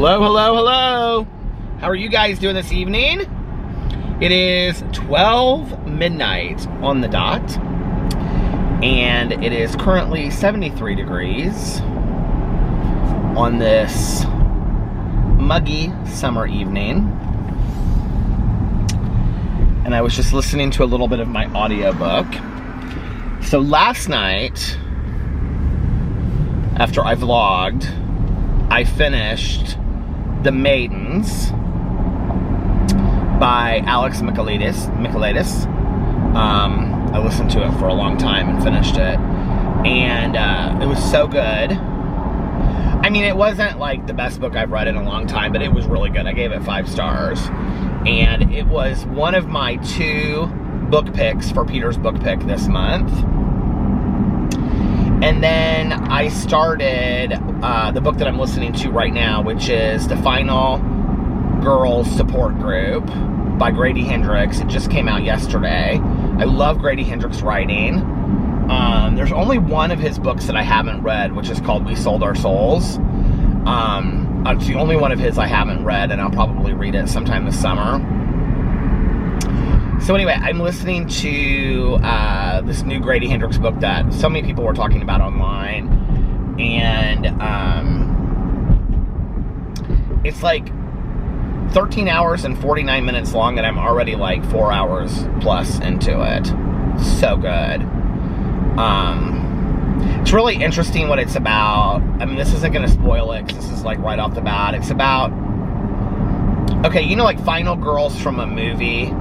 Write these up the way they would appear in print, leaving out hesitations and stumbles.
Hello, hello, hello. How are you guys doing this evening? It is 12 midnight on the dot, and it is currently 73 degrees on this muggy summer evening. And I was just listening to a little bit of my audiobook. So last night, after I vlogged, I finished The Maidens by Alex Michaelides. I listened to it for a long time and finished it. And it was so good. I mean, it wasn't like the best book I've read in a long time, but it was really good. I gave it 5 stars. And it was one of my 2 book picks for Peter's book pick this month. And then I started the book that I'm listening to right now, which is The Final Girls Support Group by Grady Hendrix. It just came out yesterday. I love Grady Hendrix writing. There's only one of his books that I haven't read, which is called We Sold Our Souls. It's the only one of his I haven't read, and I'll probably read it sometime this summer. So anyway, I'm listening to this new Grady Hendrix book that so many people were talking about online. And it's like 13 hours and 49 minutes long, and I'm already like 4 hours plus into it. So good. It's really interesting what it's about. I mean, this isn't going to spoil it, because this is like right off the bat. It's about, okay, you know, like final girls from a movie,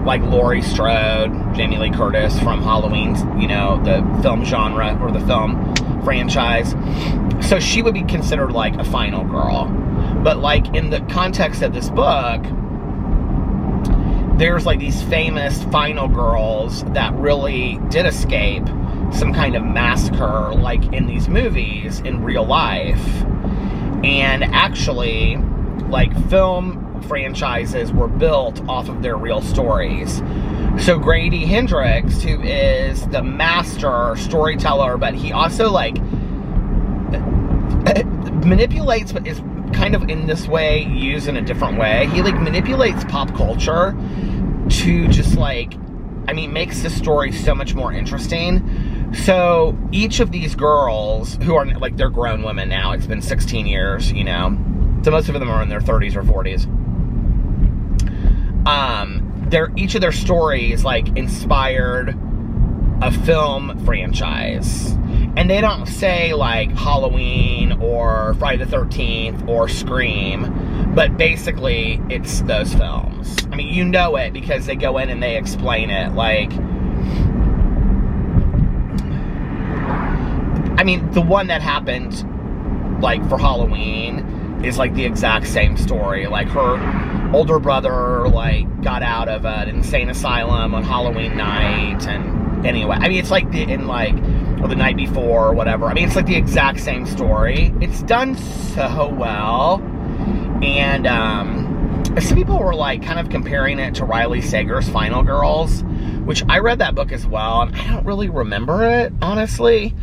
like Laurie Strode, Jamie Lee Curtis from Halloween, you know, the film genre or the film franchise. So she would be considered like a final girl. But like in the context of this book, there's like these famous final girls that really did escape some kind of massacre like in these movies in real life. And actually, like film franchises were built off of their real stories. So Grady Hendrix, who is the master storyteller, but he also like manipulates, but is kind of in this way used in a different way. He like manipulates pop culture to just like, I mean, makes the story so much more interesting. So each of these girls, who are like, they're grown women now, it's been 16 years, you know, so most of them are in their 30s or 40s. Each of their stories like inspired a film franchise, and they don't say like Halloween or Friday the 13th or Scream, but basically it's those films. I mean, you know it because they go in and they explain it. Like, I mean, the one that happened like for Halloween is like the exact same story. Like, her older brother like got out of an insane asylum on Halloween night, and anyway, I mean, it's like the night before or whatever. I mean, it's like the exact same story. It's done so well. And some people were like kind of comparing it to Riley Sager's Final Girls, which I read that book as well, and I don't really remember it, honestly.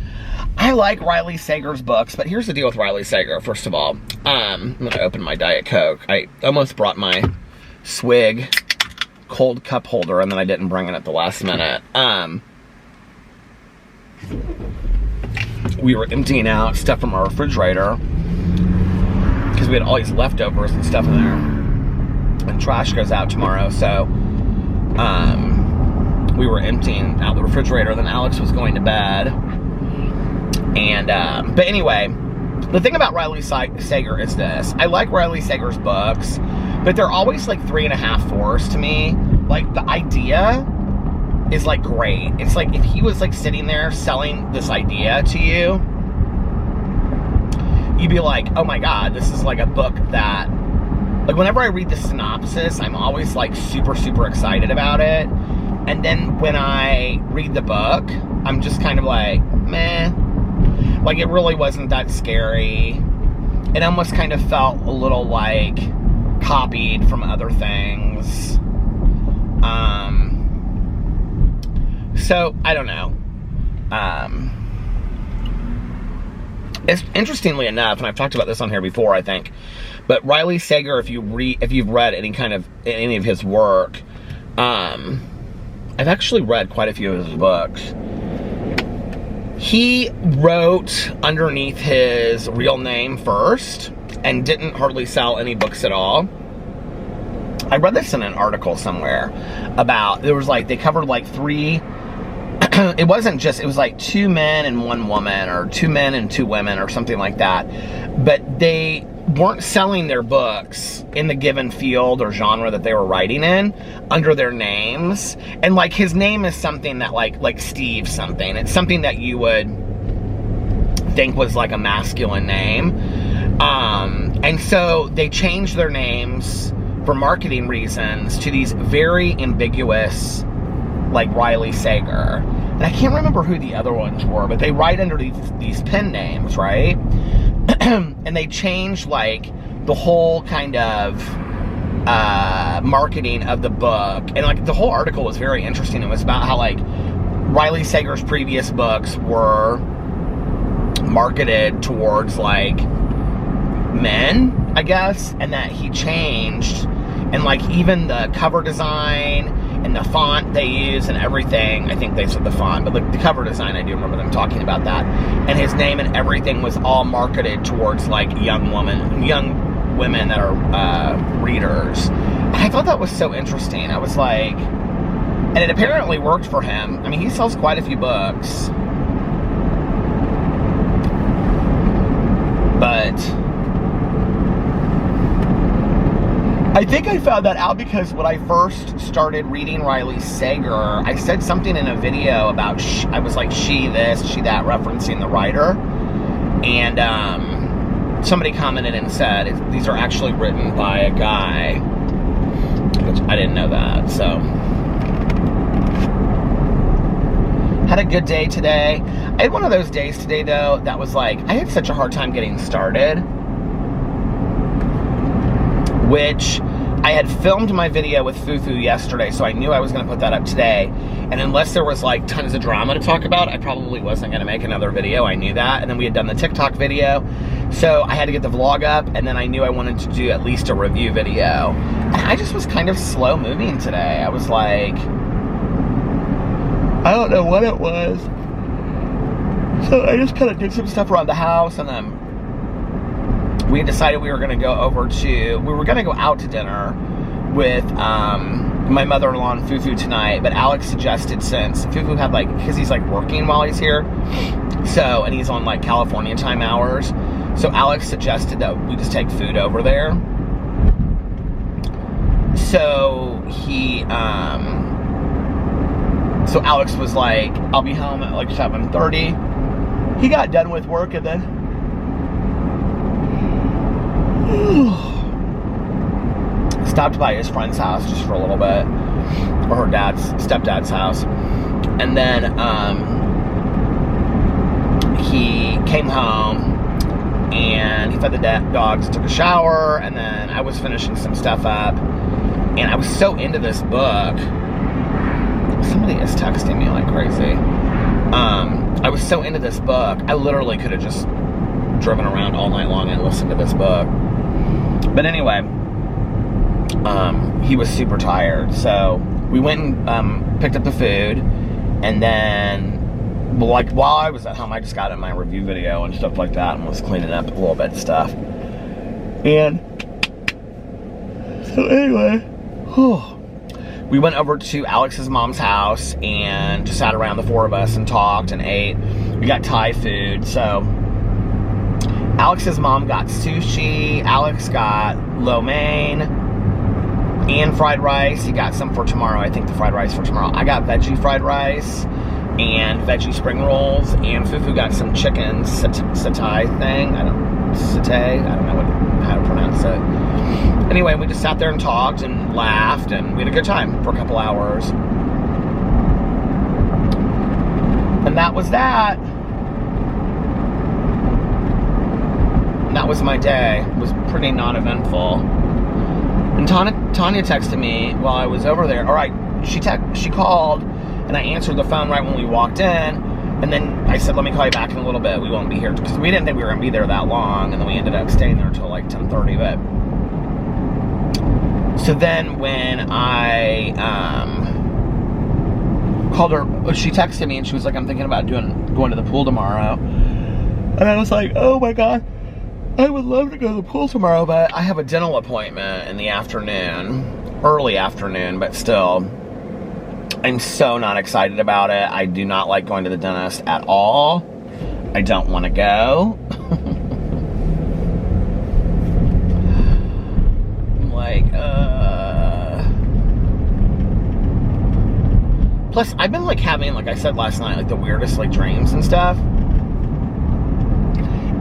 I like Riley Sager's books, but here's the deal with Riley Sager. First of all, I'm going to open my Diet Coke. I almost brought my Swig cold cup holder, and then I didn't bring it at the last minute. We were emptying out stuff from our refrigerator because we had all these leftovers and stuff in there. And trash goes out tomorrow, so we were emptying out the refrigerator. Then Alex was going to bed. And, but anyway, the thing about Riley Sager is this. I like Riley Sager's books, but they're always like 3.5, 4s to me. Like, the idea is like great. It's like if he was like sitting there selling this idea to you, you'd be like, oh my God, this is like a book that, like, whenever I read the synopsis, I'm always like super, super excited about it. And then when I read the book, I'm just kind of like, meh. Like, it really wasn't that scary. It almost kind of felt a little like copied from other things. So I don't know. It's interestingly enough, and I've talked about this on here before, I think, but Riley Sager, if you've read any of his work, I've actually read quite a few of his books. He wrote underneath his real name first and didn't hardly sell any books at all. I read this in an article somewhere about, they covered like 3, it was like 2 men and 1 woman, or 2 men and 2 women, or something like that. But they weren't selling their books in the given field or genre that they were writing in under their names. And like his name is something that like Steve something. It's something that you would think was like a masculine name. And so they changed their names for marketing reasons to these very ambiguous, like Riley Sager. And I can't remember who the other ones were, but they write under these pen names, right? And they changed like the whole kind of marketing of the book. And like the whole article was very interesting. It was about how like Riley Sager's previous books were marketed towards like men, I guess, and that he changed. And like even the cover design and the font they use and everything, I think they said the font, but the cover design, I do remember them talking about that. And his name and everything was all marketed towards like young women that are readers. And I thought that was so interesting. I was like, and it apparently worked for him. I mean, he sells quite a few books. But I think I found that out because when I first started reading Riley Sager, I said something in a video about, I was like, she this, she that, referencing the writer. And somebody commented and said, these are actually written by a guy. Which I didn't know that, so. Had a good day today. I had one of those days today, though, that was like, I had such a hard time getting started. Which I had filmed my video with Fufu yesterday, so I knew I was going to put that up today. And unless there was like tons of drama to talk about, I probably wasn't going to make another video. I knew that. And then we had done the TikTok video, so I had to get the vlog up. And then I knew I wanted to do at least a review video. And I just was kind of slow moving today. I was like, I don't know what it was. So I just kind of did some stuff around the house, and then we decided we were going to go out to dinner with my mother-in-law and Fufu tonight, but Alex suggested, since Fufu had because he's working while he's here, so, and he's on California time hours, so Alex suggested that we just take food over there. So so Alex was like, I'll be home at 7:30. He got done with work and then stopped by his friend's house just for a little bit, or her stepdad's house, and then he came home and he fed the dogs, took a shower, and then I was finishing some stuff up, and I was so into this book. Somebody is texting me like crazy. I was so into this book, I literally could have just driven around all night long and listened to this book. But anyway, he was super tired, so we went and picked up the food, and then while I was at home, I just got in my review video and stuff like that and was cleaning up a little bit of stuff. And so anyway, we went over to Alex's mom's house and just sat around, the 4 of us, and talked and ate. We got Thai food, so Alex's mom got sushi, Alex got lo mein and fried rice. He got some for tomorrow, I think the fried rice for tomorrow. I got veggie fried rice and veggie spring rolls, and Fufu got some chicken satay thing. I don't know how to pronounce it. Anyway, we just sat there and talked and laughed, and we had a good time for a couple hours. And that was that. And that was my day. It was pretty non-eventful. And Tanya texted me while I was over there. All right, she called, and I answered the phone right when we walked in. And then I said, let me call you back in a little bit. We won't be here. Because we didn't think we were going to be there that long. And then we ended up staying there until like 10:30. But so then when I called her, she texted me and she was like, I'm thinking about going to the pool tomorrow. And I was like, oh my God, I would love to go to the pool tomorrow, but I have a dental appointment in the afternoon, early afternoon, but still, I'm so not excited about it. I do not like going to the dentist at all. I don't want to go. Like, plus, I've been like having, like I said last night, like the weirdest like dreams and stuff.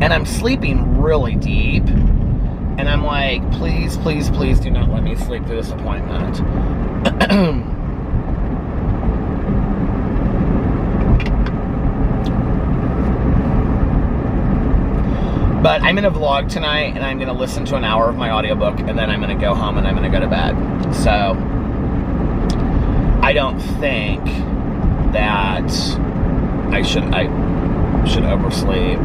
And I'm sleeping really deep. And I'm like, please, please, please do not let me sleep through this appointment. But I'm in a vlog tonight, and I'm going to listen to an hour of my audiobook, and then I'm going to go home and I'm going to go to bed. So, I don't think that I should oversleep.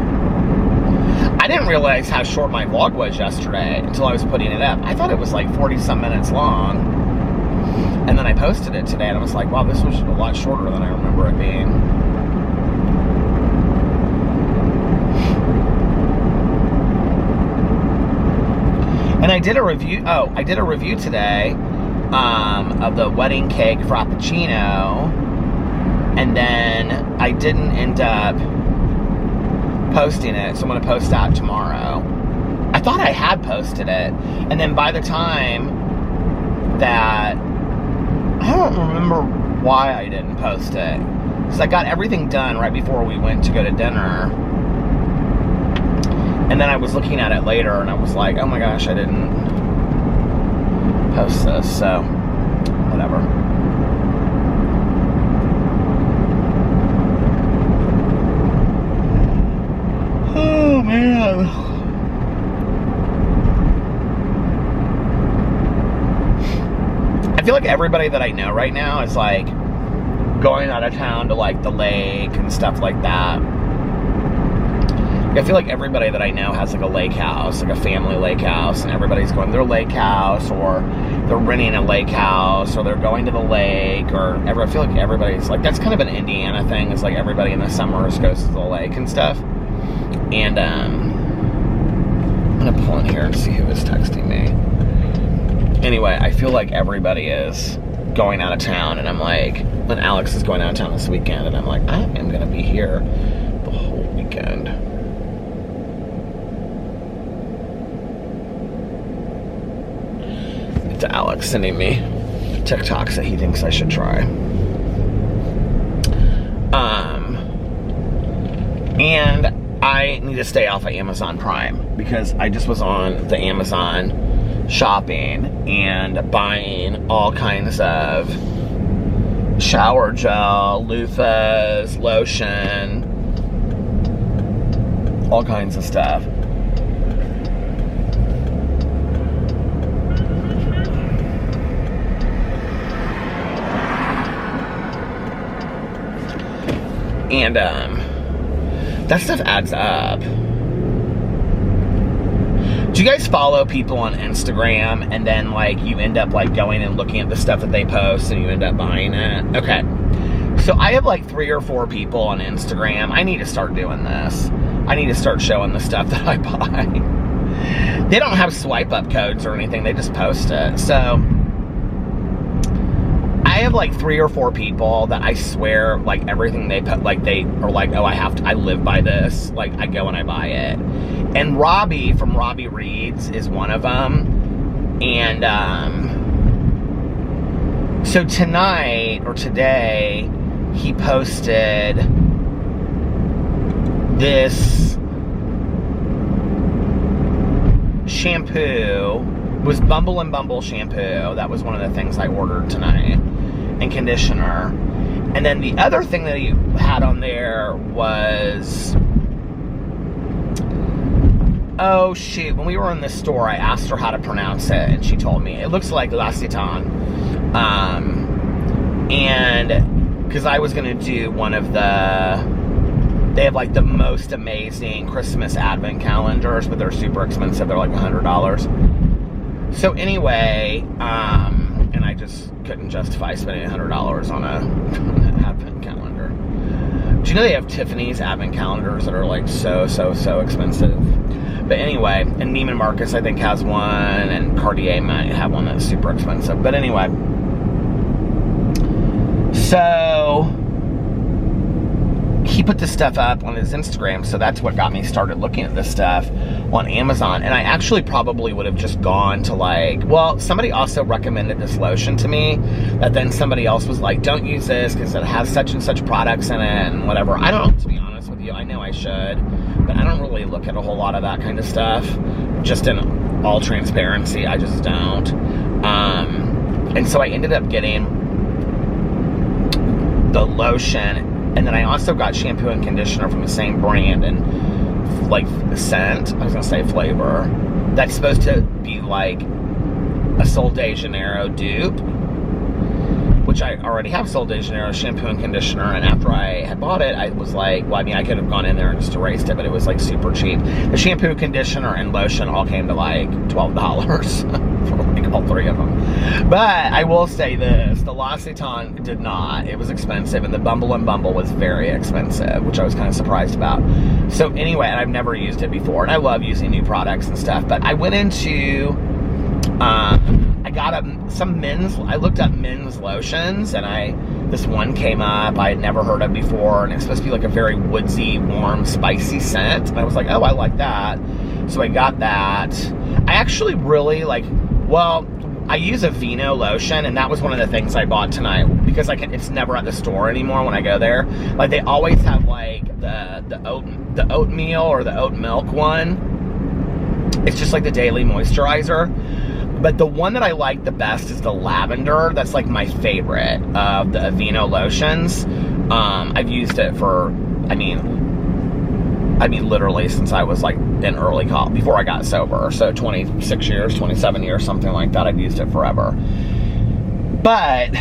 I didn't realize how short my vlog was yesterday until I was putting it up. I thought it was like 40-some minutes long. And then I posted it today, and I was like, wow, this was a lot shorter than I remember it being. And I did a review, today of the wedding cake frappuccino, and then I didn't end up posting it, so I'm going to post that tomorrow. I thought I had posted it, and then by the time that, I don't remember why I didn't post it, because I got everything done right before we went to go to dinner. And then I was looking at it later, and I was like, oh my gosh, I didn't post this, so whatever. Oh, man. I feel like everybody that I know right now is, like, going out of town to, like, the lake and stuff like that. I feel like everybody that I know has like a lake house, like a family lake house, and everybody's going to their lake house, or they're renting a lake house, or they're going to the lake, or I feel like everybody's like, that's kind of an Indiana thing. It's like everybody in the summers goes to the lake and stuff. And I'm gonna pull in here and see who is texting me. Anyway, I feel like everybody is going out of town, and I'm like, when Alex is going out of town this weekend, and I'm like, I am gonna be here the whole weekend. To Alex sending me TikToks that he thinks I should try. And I need to stay off of Amazon Prime, because I just was on the Amazon shopping and buying all kinds of shower gel, loofahs, lotion, all kinds of stuff. And that stuff adds up. Do you guys follow people on Instagram, and then like you end up like going and looking at the stuff that they post and you end up buying it? Okay. So I have like 3 or 4 people on Instagram. I need to start doing this. I need to start showing the stuff that I buy. They don't have swipe up codes or anything. They just post it. So I have like 3 or 4 people that I swear, like everything they put, like they are like, oh, I live by this. Like I go and I buy it. And Robbie from Robbie Reads is one of them. And so tonight or today, he posted this shampoo. It was Bumble and Bumble shampoo. That was one of the things I ordered tonight. And conditioner. And then the other thing that he had on there was, oh shoot, when we were in the store, I asked her how to pronounce it, and she told me. It looks like L'Occitane. And because I was going to do one of the They have like the most amazing Christmas advent calendars, but they're super expensive. They're like $100. So anyway, and I just couldn't justify spending $100 on an advent calendar. Do you know they have Tiffany's advent calendars that are like so expensive? But anyway, and Neiman Marcus I think has one, and Cartier might have one that's super expensive. But anyway, so he put this stuff up on his Instagram, so that's what got me started looking at this stuff on Amazon. And I actually probably would have just gone to like, well, somebody also recommended this lotion to me, that then somebody else was like, don't use this because it has such and such products in it and whatever. I don't, to be honest with you, I know I should, but I don't really look at a whole lot of that kind of stuff. Just in all transparency, I just don't. And so I ended up getting the lotion, and then I also got shampoo and conditioner from the same brand and like scent, I was gonna say flavor, that's supposed to be like a Sol de Janeiro dupe, which I already have Sol de Janeiro shampoo and conditioner, and after I had bought it, I was like, well, I mean, I could have gone in there and just erased it, but it was like super cheap. The shampoo, conditioner, and lotion all came to like $12 for like all three of them. But I will say this, the L'Occitane did not. It was expensive, and the Bumble and Bumble was very expensive, which I was kind of surprised about. So anyway, and I've never used it before, and I love using new products and stuff, but I went into, I got some men's, I looked up men's lotions, and this one came up I had never heard of before, and it's supposed to be like a very woodsy, warm, spicy scent, and I was like, oh, I like that. So I got that. I actually really like, well, I use a Vino lotion, and that was one of the things I bought tonight, because it's never at the store anymore when I go there. Like, they always have like the oatmeal or the oat milk one. It's just like the daily moisturizer. But the one that I like the best is the lavender. That's like my favorite of the Aveeno lotions. I've used it for, I mean, literally since I was like in early college, before I got sober. So 26 years, 27 years, something like that. I've used it forever. But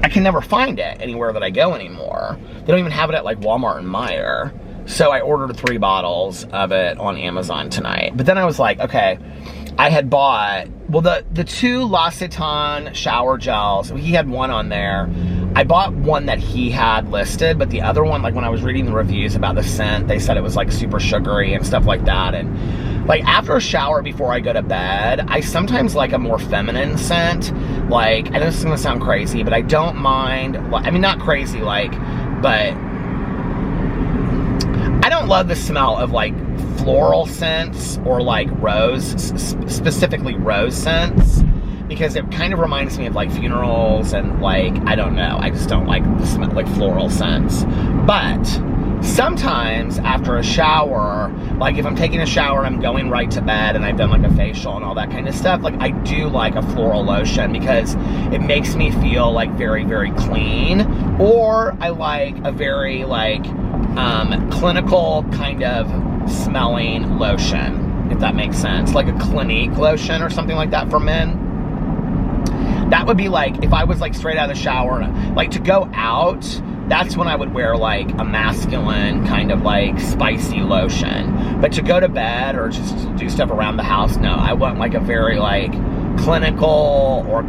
I can never find it anywhere that I go anymore. They don't even have it at like Walmart and Meijer. So I ordered 3 bottles of it on Amazon tonight. But then I was like, okay, I had bought, well, the 2 L'Occitane shower gels, he had one on there. I bought one that he had listed, but the other one, like when I was reading the reviews about the scent, they said it was like super sugary and stuff like that. And like after a shower before I go to bed, I sometimes like a more feminine scent. Like, I know this is gonna sound crazy, but I don't mind, I mean, not crazy, like, but I don't love the smell of like floral scents or like rose, specifically rose scents, because it kind of reminds me of like funerals and like, I don't know, I just don't like the smell, like floral scents. But sometimes after a shower, like if I'm taking a shower and I'm going right to bed and I've done like a facial and all that kind of stuff, like I do like a floral lotion because it makes me feel like very, very clean. Or I like a very like clinical kind of smelling lotion, if that makes sense, like a Clinique lotion or something like that for men. That would be like if I was like straight out of the shower, like to go out, that's when I would wear like a masculine kind of like spicy lotion. But to go to bed or just to do stuff around the house, no, I want like a very like clinical or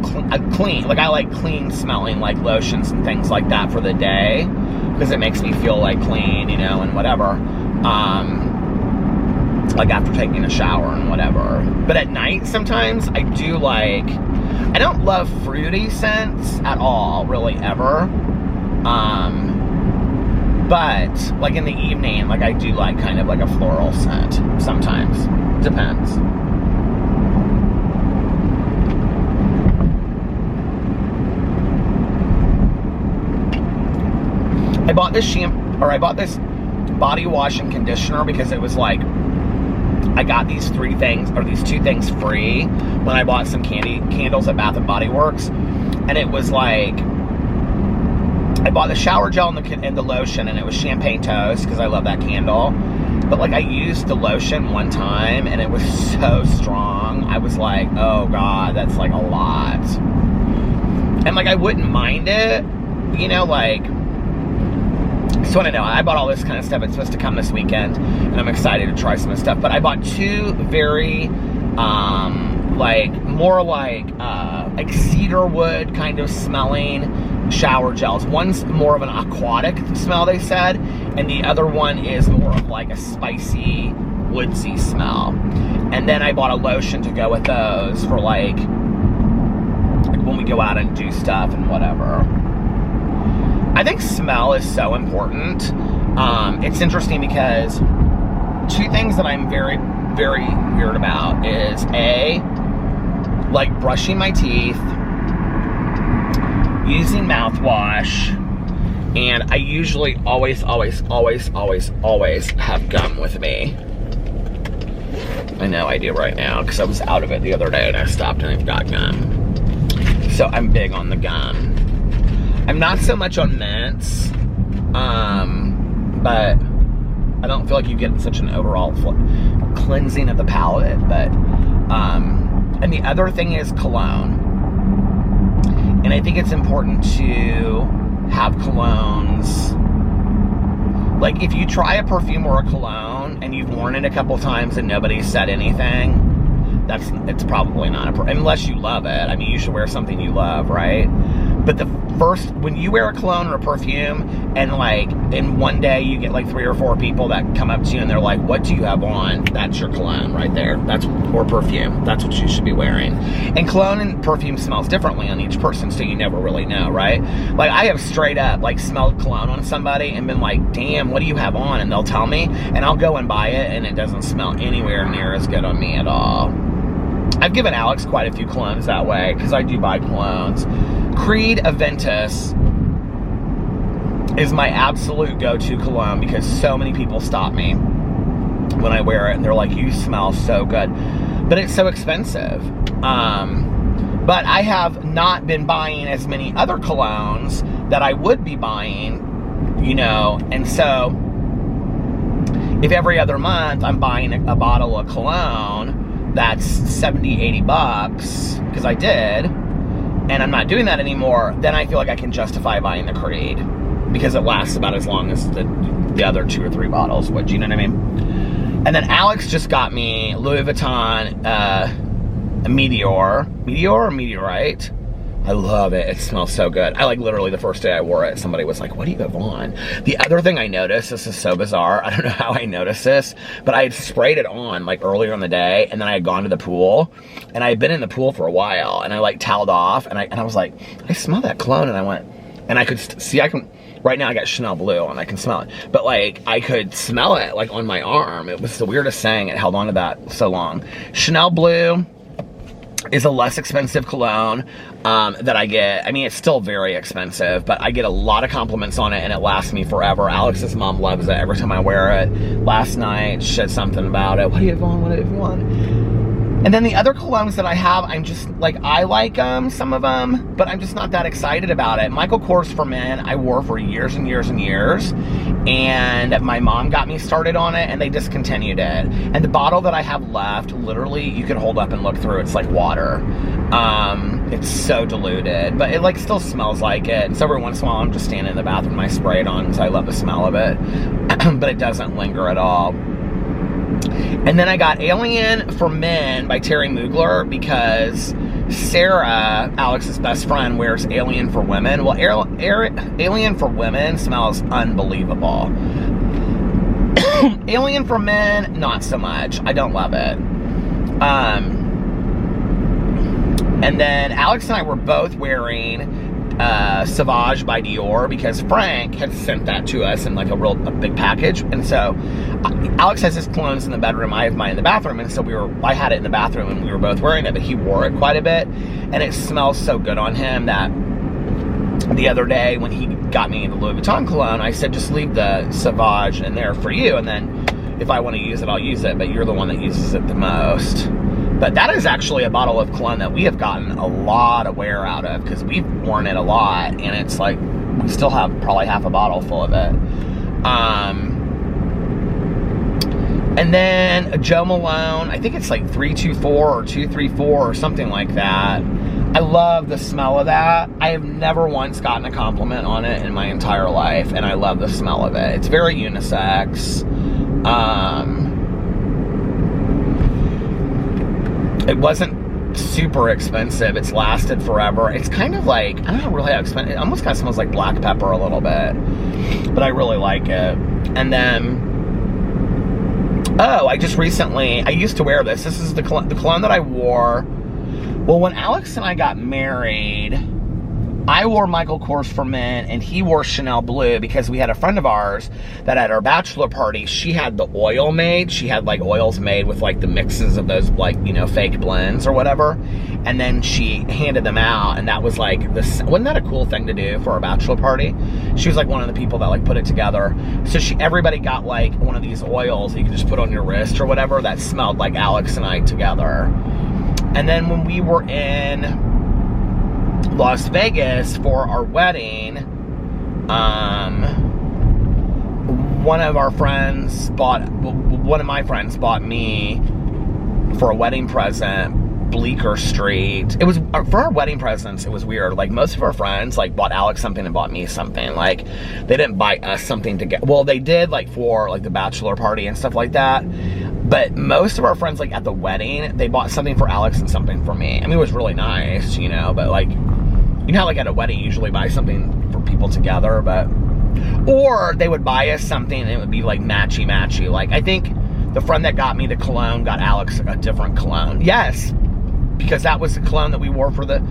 clean, like I like clean smelling like lotions and things like that for the day, because it makes me feel like clean, you know, and whatever. Like after taking a shower and whatever. But at night sometimes I do like, I don't love fruity scents at all, really, ever. But like in the evening, like I do like kind of like a floral scent sometimes. Depends. I bought this body wash and conditioner because it was like, I got these 2 things free when I bought some candles at Bath & Body Works. And it was like, I bought the shower gel and the lotion, and it was champagne toast because I love that candle. But like I used the lotion one time and it was so strong. I was like, oh God, that's like a lot. And like I wouldn't mind it, you know, like, So I don't know, I bought all this kind of stuff. It's supposed to come this weekend, and I'm excited to try some of the stuff. But I bought 2 very, more like cedar wood kind of smelling shower gels. One's more of an aquatic smell, they said, and the other one is more of like a spicy, woodsy smell. And then I bought a lotion to go with those for like when we go out and do stuff and whatever. I think smell is so important. It's interesting because 2 things that I'm very, very weird about is A, like brushing my teeth, using mouthwash, and I usually always have gum with me. I know I do right now because I was out of it the other day and I stopped and I've got gum. So I'm big on the gum. I'm not so much on mints, but I don't feel like you get such an overall cleansing of the palate. But and the other thing is cologne, and I think it's important to have colognes. Like if you try a perfume or a cologne and you've worn it a couple times and nobody said anything, it's probably not unless you love it. I mean, you should wear something you love, right? But when you wear a cologne or a perfume, and like in one day you get like 3 or 4 people that come up to you and they're like, what do you have on? That's your cologne right there. Or perfume. That's what you should be wearing. And cologne and perfume smells differently on each person, so you never really know, right? Like I have straight up like smelled cologne on somebody and been like, damn, what do you have on? And they'll tell me, and I'll go and buy it, and it doesn't smell anywhere near as good on me at all. I've given Alex quite a few colognes that way, because I do buy colognes. Creed Aventus is my absolute go-to cologne, because so many people stop me when I wear it, and they're like, you smell so good. But it's so expensive. But I have not been buying as many other colognes that I would be buying, you know, and so if every other month I'm buying a bottle of cologne that's 70, 80 bucks, because I did, and I'm not doing that anymore, then I feel like I can justify buying the Creed, because it lasts about as long as the other 2 or 3 bottles would, you know what I mean? And then Alex just got me Louis Vuitton a Meteor or Meteorite. I love it. It smells so good. I like literally the first day I wore it, somebody was like, what do you have on? The other thing I noticed, this is so bizarre, I don't know how I noticed this, but I had sprayed it on like earlier in the day, and then I had gone to the pool, and I had been in the pool for a while, and I like toweled off, and I was like, I smell that cologne, and I went, and I could see, right now I got Chanel Blue and I can smell it, but like I could smell it like on my arm. It was the weirdest thing. It held on to that so long. Chanel Blue is a less expensive cologne that I get. I mean, it's still very expensive, but I get a lot of compliments on it, and it lasts me forever. Alex's mom loves it every time I wear it. Last night, she said something about it. What do you have on? What do you have on? And then the other colognes that I have, I'm just, like, I like some of them, but I'm just not that excited about it. Michael Kors for Men, I wore for years and years and years, and my mom got me started on it, and they discontinued it. And the bottle that I have left, literally, you could hold up and look through, it's like water. It's so diluted, but it, like, still smells like it. And so every once in a while, I'm just standing in the bathroom and I spray it on, because I love the smell of it, but it doesn't linger at all. And then I got Alien for Men by Terry Mugler, because Sarah, Alex's best friend, wears Alien for Women. Well, Alien for Women smells unbelievable. Alien for Men, not so much. I don't love it. And then Alex and I were both wearing Sauvage by Dior, because Frank had sent that to us in like a big package. And so Alex has his colognes in the bedroom, I have mine in the bathroom, and so I had it in the bathroom and we were both wearing it, but he wore it quite a bit, and it smells so good on him that the other day when he got me the Louis Vuitton cologne, I said, just leave the Sauvage in there for you, and then if I want to use it, I'll use it, but you're the one that uses it the most. But that is actually a bottle of cologne that we have gotten a lot of wear out of, because we've worn it a lot, and it's like, we still have probably half a bottle full of it. And then Joe Malone, I think it's like 324 or 234 or something like that. I love the smell of that. I have never once gotten a compliment on it in my entire life, and I love the smell of it. It's very unisex. It wasn't super expensive. It's lasted forever. It's kind of like, I don't know really how expensive, it almost kind of smells like black pepper a little bit, but I really like it. And then, oh, I just recently, I used to wear this. This is the cologne that I wore. Well, when Alex and I got married, I wore Michael Kors for Men, and he wore Chanel Blue, because we had a friend of ours that at our bachelor party, she had the oil made. She had like oils made with like the mixes of those like, you know, fake blends or whatever. And then she handed them out, and that was like this, wasn't that a cool thing to do for our bachelor party? She was like one of the people that like put it together. So everybody got like one of these oils that you could just put on your wrist or whatever that smelled like Alex and I together. And then when we were in Las Vegas for our wedding, one of my friends bought me for a wedding present Bleecker Street. It was, for our wedding presents, it was weird. Like, most of our friends like bought Alex something and bought me something. Like, they didn't buy us something to get, well, they did like for like the bachelor party and stuff like that. But most of our friends, like at the wedding, they bought something for Alex and something for me. I mean, it was really nice, you know, but like, you know how like at a wedding, you usually buy something for people together, but, or they would buy us something and it would be like matchy-matchy. Like, I think the friend that got me the cologne got Alex a different cologne. Yes, because that was the cologne that we wore for the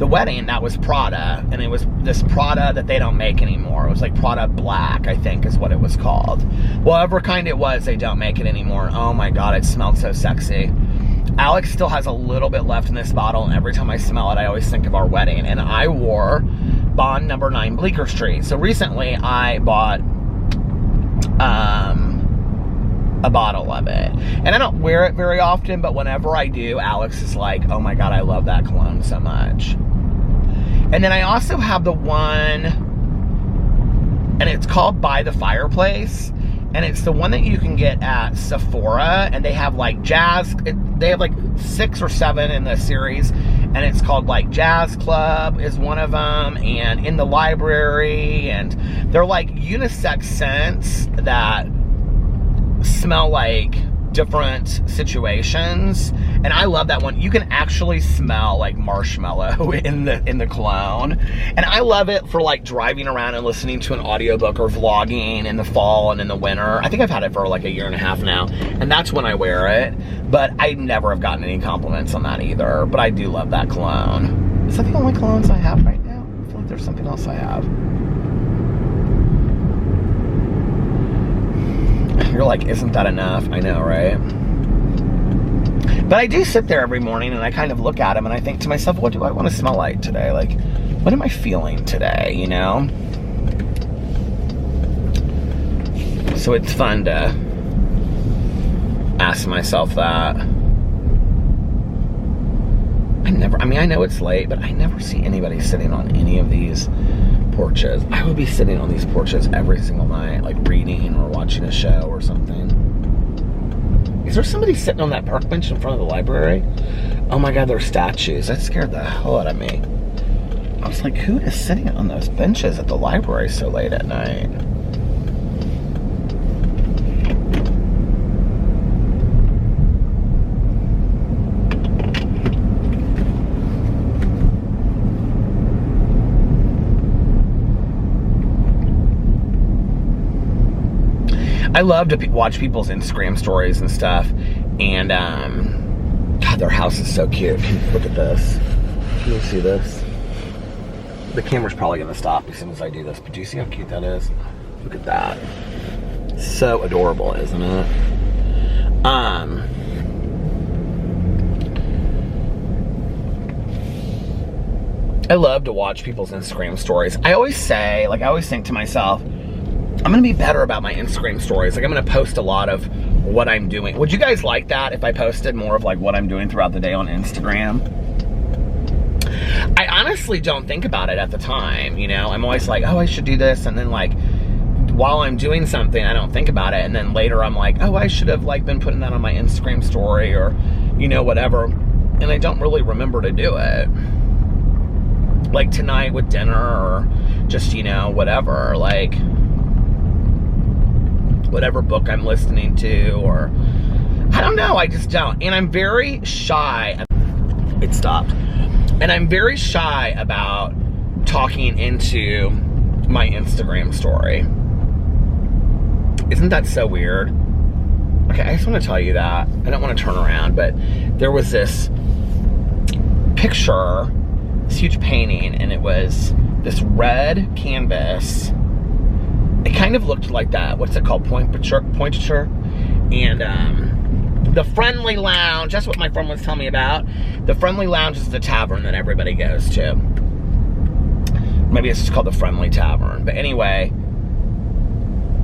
wedding. That was Prada, and it was this Prada that they don't make anymore. It was like Prada Black, I think is what it was called. Whatever kind it was, they don't make it anymore. Oh my God, it smelled so sexy. Alex still has a little bit left in this bottle, and every time I smell it, I always think of our wedding. And I wore Bond No. 9 Bleecker Street. So recently, I bought a bottle of it. And I don't wear it very often, but whenever I do, Alex is like, oh my God, I love that cologne so much. And then I also have the one, and it's called By the Fireplace. And it's the one that you can get at Sephora, and they have like jazz, they have like 6 or 7 in the series, and it's called like Jazz Club is one of them, and In the Library, and they're like unisex scents that smell like different situations, and I love that one. You can actually smell like marshmallow in the cologne, and I love it for like driving around and listening to an audiobook or vlogging in the fall and in the winter. I think I've had it for like 1.5 years now, and that's when I wear it, but I never have gotten any compliments on that either. But I do love that cologne. Is that the only colognes I have right now? I feel like there's something else I have. You're like, isn't that enough? I know, right? But I do sit there every morning and I kind of look at them and I think to myself, what do I want to smell like today? Like, what am I feeling today, you know? So it's fun to ask myself that. I mean, I know it's late, but I never see anybody sitting on any of these porches. I would be sitting on these porches every single night, like reading or watching a show or something. Is there somebody sitting on that park bench in front of the library? Oh my God, they're statues. That scared the hell out of me. I was like, who is sitting on those benches at the library so late at night? I love to watch people's Instagram stories and stuff, and God, their house is so cute. Look at this. Can you see this? The camera's probably gonna stop as soon as I do this, but do you see how cute that is? Look at that. So adorable, isn't it? I love to watch people's Instagram stories. I always say, like, I always think to myself, I'm gonna be better about my Instagram stories. Like, I'm gonna post a lot of what I'm doing. Would you guys like that if I posted more of like what I'm doing throughout the day on Instagram? I honestly don't think about it at the time, you know? I'm always like, oh, I should do this, and then like, while I'm doing something, I don't think about it, and then later I'm like, oh, I should have like been putting that on my Instagram story, or, you know, whatever, and I don't really remember to do it. like tonight with dinner, or just, you know, whatever, like whatever book I'm listening to, or I don't know, I just don't. And I'm very shy. It stopped. And I'm very shy about talking into my Instagram story. Isn't that so weird? Okay, I just want to tell you that. I don't want to turn around, but there was this picture, this huge painting, and it was this red canvas. It kind of looked like that, what's it called, portraiture? And the Friendly Lounge, that's what my friend was telling me about. The Friendly Lounge is the tavern that everybody goes to. Maybe it's just called the Friendly Tavern. But anyway,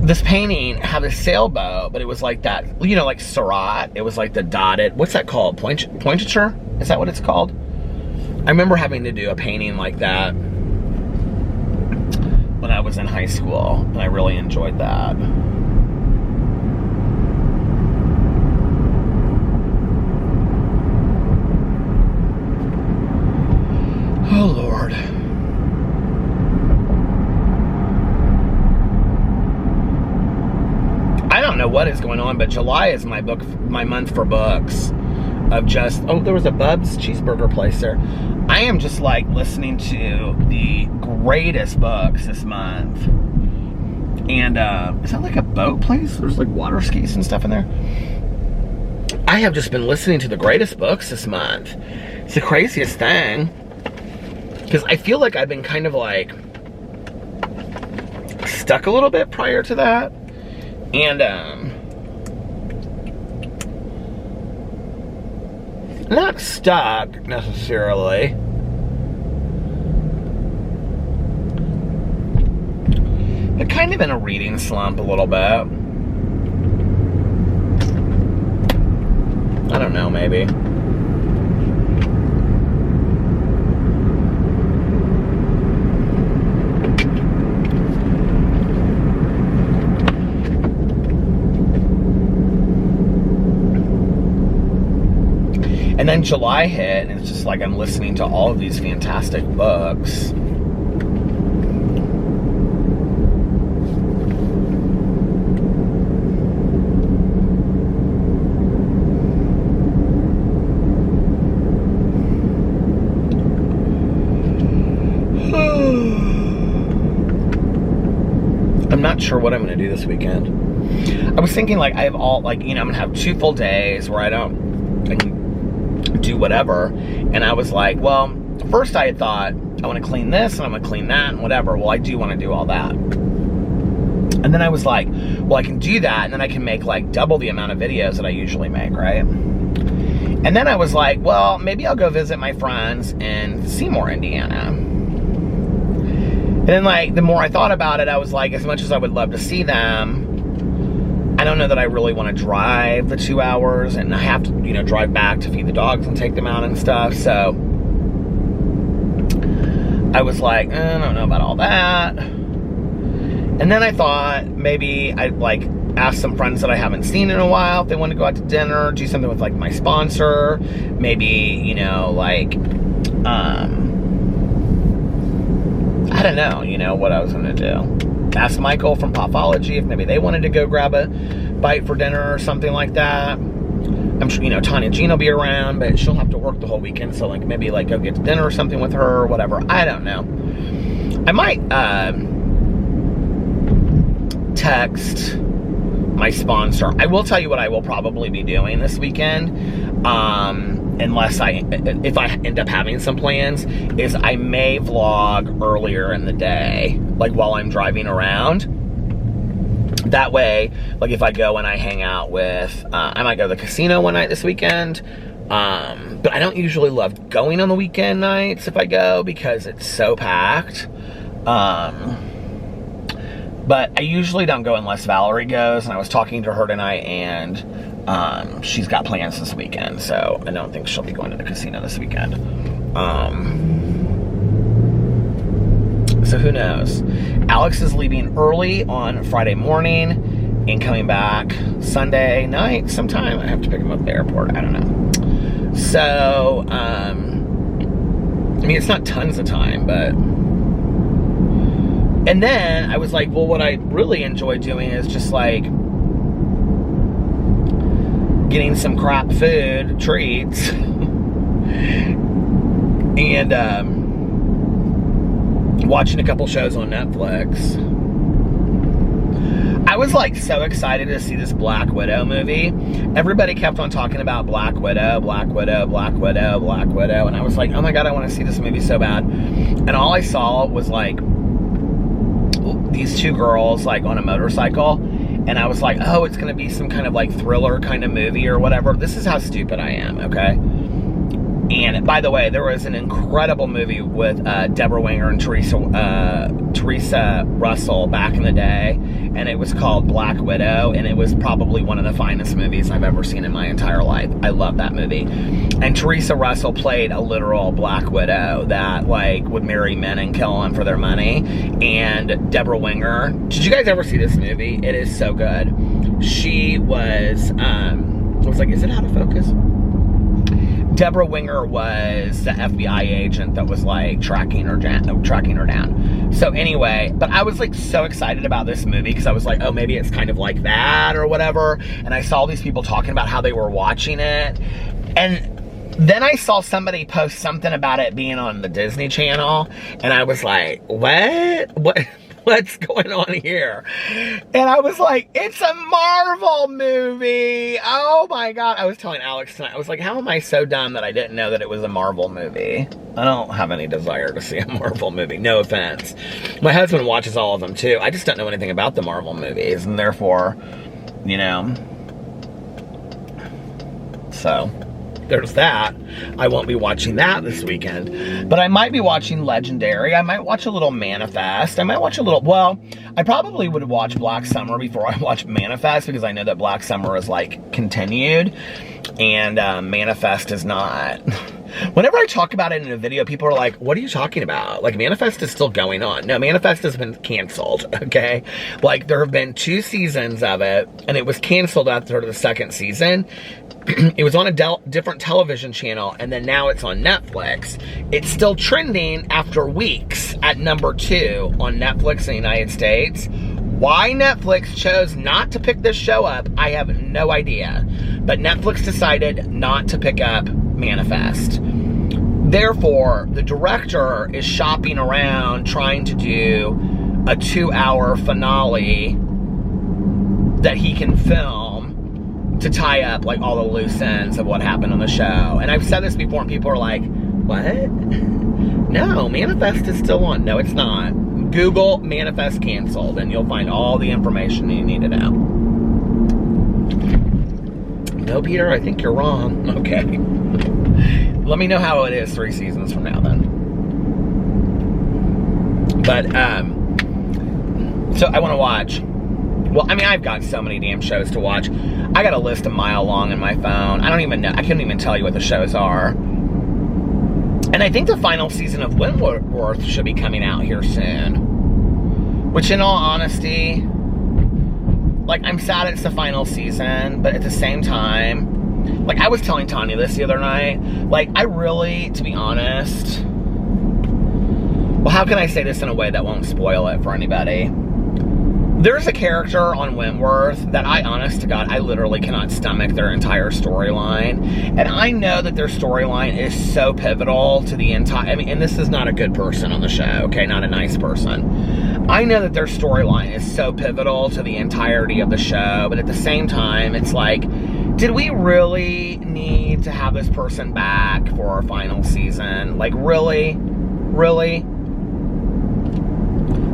this painting had a sailboat, but it was like that, you know, like Surratt. It was like the dotted, what's that called? Portraiture? Is that what it's called? I remember having to do a painting like that when I was in high school, and I really enjoyed that. Oh, Lord. I don't know what is going on, but July is my month for books. Of just, oh, there was a Bub's cheeseburger place there. I am just like listening to the greatest books this month. And is that like a boat place? There's like water skis and stuff in there. I have just been listening to the greatest books this month. It's the craziest thing. Because I feel like I've been kind of like stuck a little bit prior to that. And not stuck necessarily, but kind of in a reading slump a little bit. I don't know, maybe. And then July hit, and it's just like I'm listening to all of these fantastic books. I'm not sure what I'm going to do this weekend. I was thinking, like, I have all, like, you know, I'm going to have 2 full days where I can do whatever. And I was like, well, first I had thought, I want to clean this and I'm going to clean that and whatever. Well, I do want to do all that. And then I was like, well, I can do that and then I can make like double the amount of videos that I usually make, right? And then I was like, well, maybe I'll go visit my friends in Seymour, Indiana. And then, like, the more I thought about it, I was like, as much as I would love to see them, I don't know that I really want to drive the 2 hours, and I have to, you know, drive back to feed the dogs and take them out and stuff. So I was like, I don't know about all that. And then I thought maybe I'd like ask some friends that I haven't seen in a while if they want to go out to dinner, do something with like my sponsor, maybe, you know, like I don't know, you know, what I was going to do. Ask Michael from Popology if maybe they wanted to go grab a bite for dinner or something like that. I'm sure, you know, Tanya Jean will be around, but she'll have to work the whole weekend, so like maybe like go get to dinner or something with her or whatever. I don't know. I might text my sponsor. I will tell you what I will probably be doing this weekend. If I end up having some plans, is I may vlog earlier in the day, like while I'm driving around. That way, like if I go and I hang out with, I might go to the casino one night this weekend. But I don't usually love going on the weekend nights if I go because it's so packed. But I usually don't go unless Valerie goes, and I was talking to her tonight, and she's got plans this weekend, so I don't think she'll be going to the casino this weekend. So who knows? Alex is leaving early on Friday morning and coming back Sunday night sometime. I have to pick him up at the airport. I don't know. So, I mean, it's not tons of time, but... And then I was like, well, what I really enjoy doing is just like getting some crap food, treats, and watching a couple shows on Netflix. I was like so excited to see this Black Widow movie. Everybody kept on talking about Black Widow, Black Widow, Black Widow, Black Widow, and I was like, oh my God, I want to see this movie so bad. And all I saw was like these two girls like on a motorcycle, and I was like, oh, it's gonna be some kind of like thriller kind of movie or whatever. This is how stupid I am, okay? And by the way, there was an incredible movie with Deborah Winger and Teresa Russell back in the day, and it was called Black Widow, and it was probably one of the finest movies I've ever seen in my entire life. I love that movie. And Teresa Russell played a literal Black Widow that like would marry men and kill them for their money. And Deborah Winger, did you guys ever see this movie? It is so good. She was, I was like, is it out of focus? Deborah Winger was the FBI agent that was like tracking her down. So anyway, but I was like so excited about this movie because I was like, oh, maybe it's kind of like that or whatever. And I saw these people talking about how they were watching it. And then I saw somebody post something about it being on the Disney Channel. And I was like, what's going on here? And I was like, it's a Marvel movie. Oh my God. I was telling Alex tonight, I was like, how am I so dumb that I didn't know that it was a Marvel movie? I don't have any desire to see a Marvel movie. No offense. My husband watches all of them too. I just don't know anything about the Marvel movies, and therefore, you know, so there's that. I won't be watching that this weekend. But I might be watching Legendary. I might watch a little Manifest. I might watch a little, well, I probably would watch Black Summer before I watch Manifest because I know that Black Summer is like continued and Manifest is not. Whenever I talk about it in a video, people are like, what are you talking about? Like, Manifest is still going on. No, Manifest has been canceled, okay? Like, there have been 2 seasons of it, and it was canceled after the 2nd season. It was on a different television channel, and then now it's on Netflix. It's still trending after weeks at number 2 on Netflix in the United States. Why Netflix chose not to pick this show up, I have no idea. But Netflix decided not to pick up Manifest. Therefore, the director is shopping around trying to do a 2-hour finale that he can film to tie up like all the loose ends of what happened on the show. And I've said this before and people are like, what? No, Manifest is still on. No, it's not. Google Manifest canceled and you'll find all the information you need to know. No, Peter, I think you're wrong. Okay. Let me know how it is 3 seasons from now then. But, so I want to watch. Well, I mean, I've got so many damn shows to watch. I got a list a mile long in my phone. I don't even know. I couldn't even tell you what the shows are. And I think the final season of Wentworth should be coming out here soon. Which, in all honesty, like, I'm sad it's the final season, but at the same time, like, I was telling Tanya this the other night, like, I really, to be honest, well, how can I say this in a way that won't spoil it for anybody? There's a character on Wentworth that I, honest to God, I literally cannot stomach their entire storyline. And I know that their storyline is so pivotal to the entire, I mean, and this is not a good person on the show, okay? Not a nice person. I know that their storyline is so pivotal to the entirety of the show, but at the same time, it's like, did we really need to have this person back for our final season? Like, really? Really?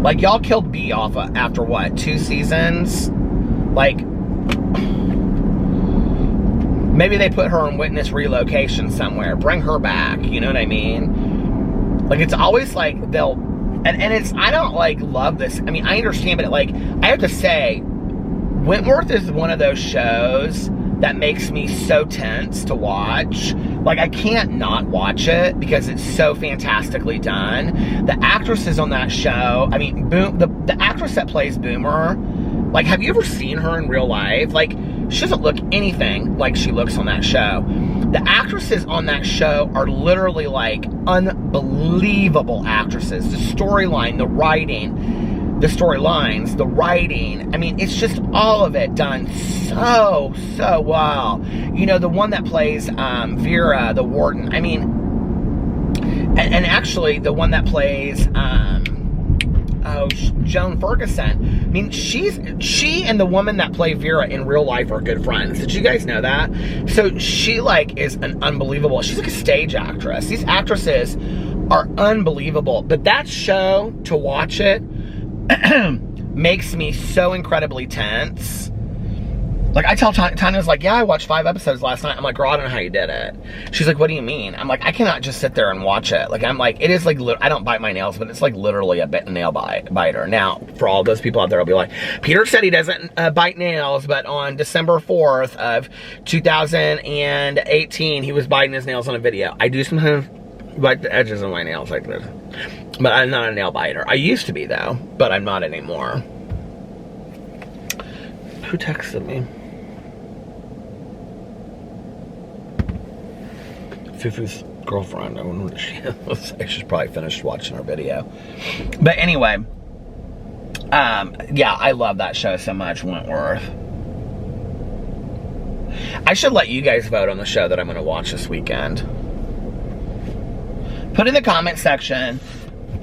Like, y'all killed B off after what, 2 seasons? Like, maybe they put her on witness relocation somewhere. Bring her back, you know what I mean? Like, it's always like they'll, and it's, I don't, like, love this. I mean, I understand, but, like, I have to say, Wentworth is one of those shows that makes me so tense to watch. Like, I can't not watch it because it's so fantastically done. The actresses on that show, I mean, the actress that plays Boomer, like, have you ever seen her in real life? Like, she doesn't look anything like she looks on that show. the actresses on that show are literally like unbelievable actresses. The storyline, the writing, the storylines, the writing. I mean, it's just all of it done so well. You know, the one that plays Vera, the warden. I mean, and actually the one that plays Joan Ferguson. I mean, she and the woman that played Vera in real life are good friends. Did you guys know that? So she like is an unbelievable, she's like a stage actress. These actresses are unbelievable. But that show, to watch it, makes me so incredibly tense. Like, I tell Tanya's like, yeah, I watched 5 episodes last night. I'm like, girl, I don't know how you did it. She's like, what do you mean? I'm like, I cannot just sit there and watch it. Like, I'm like, it is like, I don't bite my nails, but it's like literally a nail biter. Now, for all those people out there, I'll be like, Peter said he doesn't bite nails, but on December 4th of 2018, he was biting his nails on a video. I do sometimes bite the edges of my nails like this, but I'm not a nail biter. I used to be, though, but I'm not anymore. Who texted me? Fufu's girlfriend. I wonder what she is. She's probably finished watching our video. But anyway, yeah, I love that show so much, Wentworth. I should let you guys vote on the show that I'm going to watch this weekend. Put in the comment section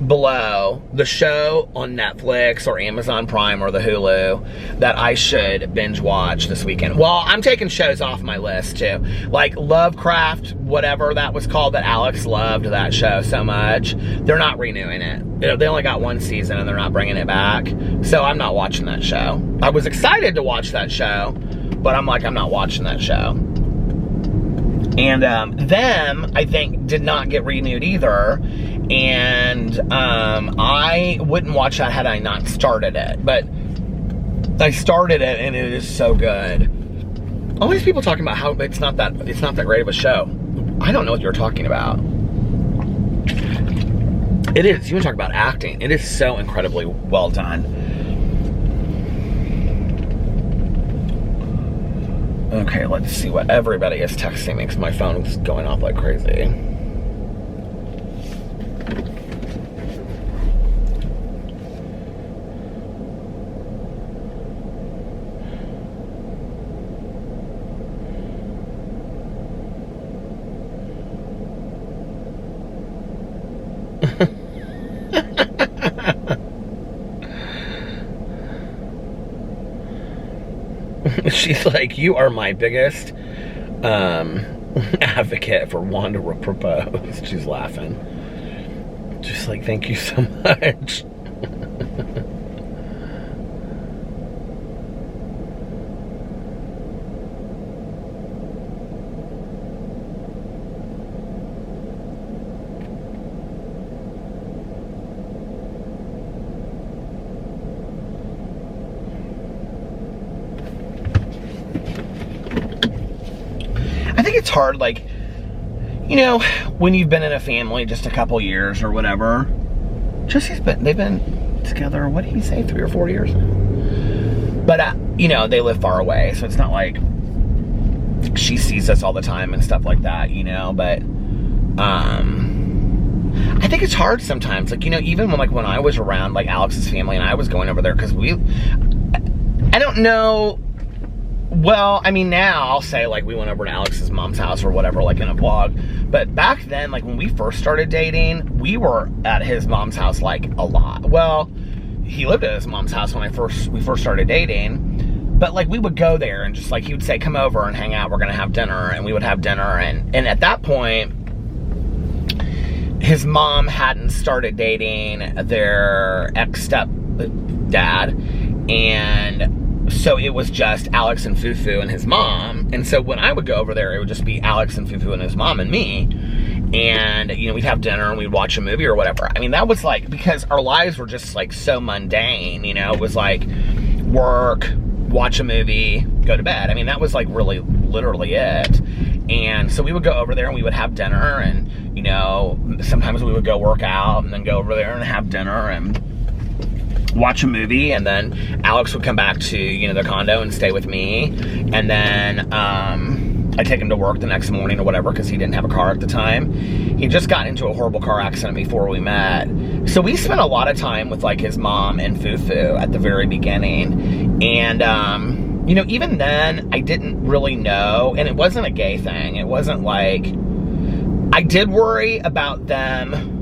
below the show on Netflix or Amazon Prime or the Hulu that I should binge watch this weekend. Well, I'm taking shows off my list too. Like Lovecraft, whatever that was called, that Alex loved that show so much. They're not renewing it. They only got 1 season and they're not bringing it back. So I'm not watching that show. I was excited to watch that show, but I'm like, I'm not watching that show. And them, I think, did not get renewed either. And I wouldn't watch that had I not started it. But I started it and it is so good. All these people talking about how it's not that great of a show. I don't know what you're talking about. It is. You want to talk about acting. It is so incredibly well done. Okay, let's see what everybody is texting me because my phone is going off like crazy. She's like, you are my biggest advocate for Wanda to propose. She's laughing. Just like, thank you so much. It's hard, like, you know, when you've been in a family just a couple years or whatever. They've been together, what did he say, 3 or 4 years? But you know, they live far away, so it's not like she sees us all the time and stuff like that, you know. But I think it's hard sometimes, like, you know, even when I was around like Alex's family and I was going over there, because I don't know. Well, I mean, now I'll say, like, we went over to Alex's mom's house or whatever, like, in a vlog. But back then, like, when we first started dating, we were at his mom's house, like, a lot. Well, he lived at his mom's house when we first started dating. But, like, we would go there and just, like, he would say, come over and hang out. We're going to have dinner. And we would have dinner. And at that point, his mom hadn't started dating their ex-stepdad. And so it was just Alex and Fufu and his mom. And so when I would go over there, it would just be Alex and Fufu and his mom and me. And, you know, we'd have dinner and we'd watch a movie or whatever. I mean, that was like, because our lives were just like so mundane, you know. It was like work, watch a movie, go to bed. I mean, that was like really literally it. And so we would go over there and we would have dinner. And, you know, sometimes we would go work out and then go over there and have dinner and watch a movie, and then Alex would come back to, you know, the condo and stay with me. And then I'd take him to work the next morning or whatever, because he didn't have a car at the time. He just got into a horrible car accident before we met. So we spent a lot of time with, like, his mom and Fufu at the very beginning. And, you know, even then, I didn't really know, and it wasn't a gay thing. It wasn't like, I did worry about them.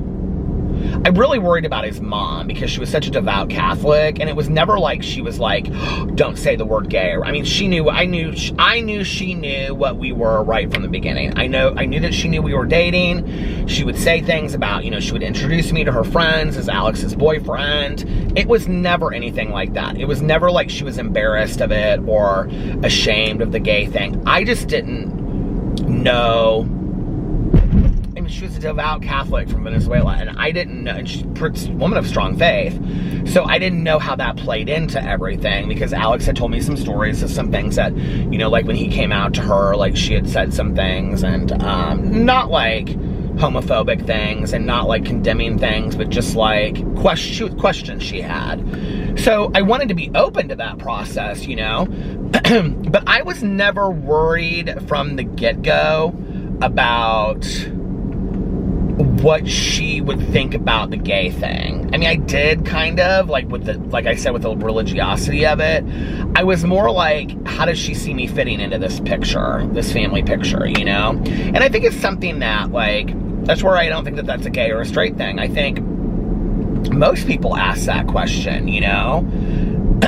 I really worried about his mom, because she was such a devout Catholic, and it was never like she was like, oh, don't say the word gay. I mean, she knew, I knew she knew what we were right from the beginning. I knew that she knew we were dating. She would say things about, you know, she would introduce me to her friends as Alex's boyfriend. It was never anything like that. It was never like she was embarrassed of it or ashamed of the gay thing. I just didn't know. I mean, she was a devout Catholic from Venezuela, and I didn't know, and she's a woman of strong faith, so I didn't know how that played into everything, because Alex had told me some stories of some things that, you know, like when he came out to her, like she had said some things, and not like homophobic things, and not like condemning things, but just like questions she had. So I wanted to be open to that process, you know, but I was never worried from the get-go about what she would think about the gay thing. I mean, I did kind of, like with the, like I said, with the religiosity of it. I was more like, how does she see me fitting into this picture, this family picture, you know? And I think it's something that, like, that's where I don't think that that's a gay or a straight thing. I think most people ask that question, you know?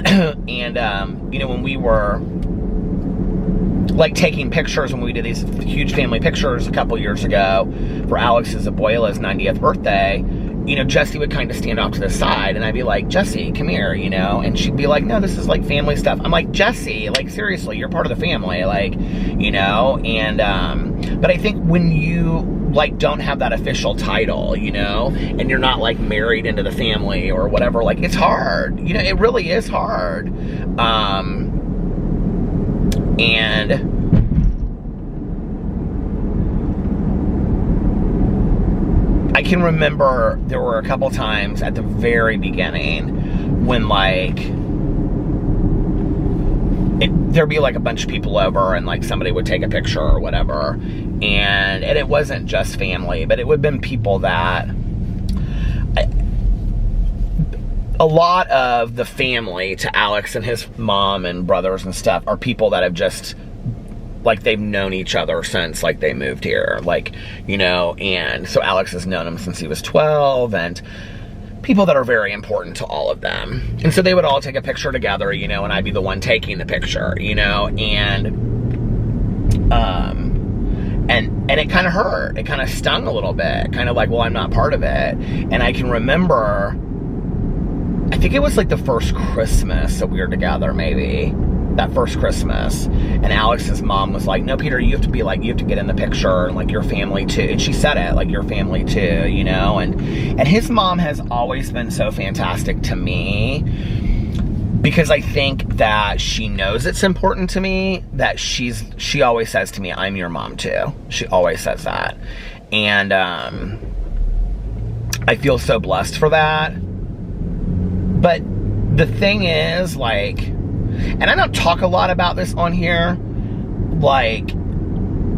And, you know, when we were like taking pictures, when we did these huge family pictures a couple years ago for Alex's Abuela's 90th birthday, you know, Jessie would kind of stand off to the side, and I'd be like, Jessie, come here, you know, and she'd be like, no, this is like family stuff. I'm like, Jessie, like, seriously, you're part of the family, like, you know, and, but I think when you, like, don't have that official title, you know, and you're not, like, married into the family or whatever, like, it's hard, you know, it really is hard, and I can remember there were a couple times at the very beginning when, like, there'd be, like, a bunch of people over, and, like, somebody would take a picture or whatever, and it wasn't just family, but it would have been people that, a lot of the family to Alex and his mom and brothers and stuff are people that have just, like, they've known each other since, like, they moved here, like, you know, and so Alex has known him since he was 12, and people that are very important to all of them. And so they would all take a picture together, you know, and I'd be the one taking the picture, you know, and it kind of hurt. It kind of stung a little bit, kind of like, well, I'm not part of it. And I can remember, I think it was like the first Christmas that we were together, maybe. That first Christmas. And Alex's mom was like, no, Peter, you have to be like, you have to get in the picture, and like your family too. And she said it, like your family too, you know? And his mom has always been so fantastic to me, because I think that she knows it's important to me, that she always says to me, I'm your mom too. She always says that. And I feel so blessed for that. But the thing is, like, and I don't talk a lot about this on here, like,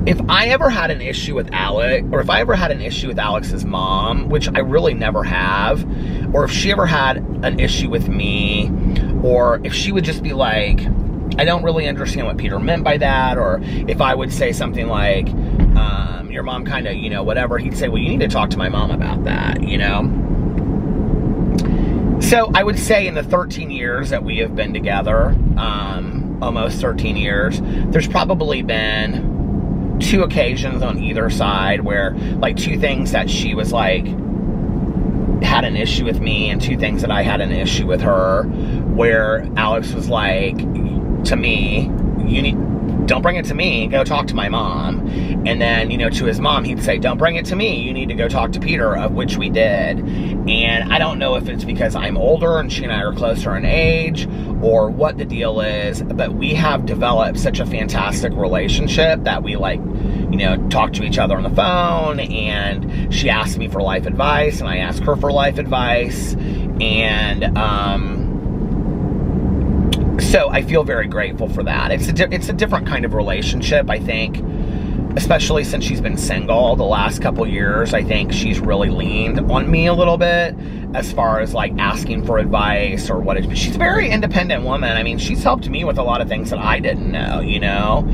if I ever had an issue with Alex, or if I ever had an issue with Alex's mom, which I really never have, or if she ever had an issue with me, or if she would just be like, I don't really understand what Peter meant by that, or if I would say something like, your mom kind of, you know, whatever, he'd say, well, you need to talk to my mom about that, you know? So I would say in the 13 years that we have been together, almost 13 years, there's probably been 2 occasions on either side where, like, 2 things that she was like, had an issue with me, and 2 things that I had an issue with her, where Alex was like, to me, don't bring it to me, go talk to my mom. And then, you know, to his mom, he'd say, don't bring it to me, you need to go talk to Peter, of which we did. And I don't know if it's because I'm older and she and I are closer in age, or what the deal is, but we have developed such a fantastic relationship that we, like, you know, talk to each other on the phone, and she asked me for life advice, and I asked her for life advice, and so I feel very grateful for that. It's a different kind of relationship, I think, especially since she's been single the last couple years, I think she's really leaned on me a little bit as far as like asking for advice or what. She's a very independent woman. I mean, she's helped me with a lot of things that I didn't know, you know?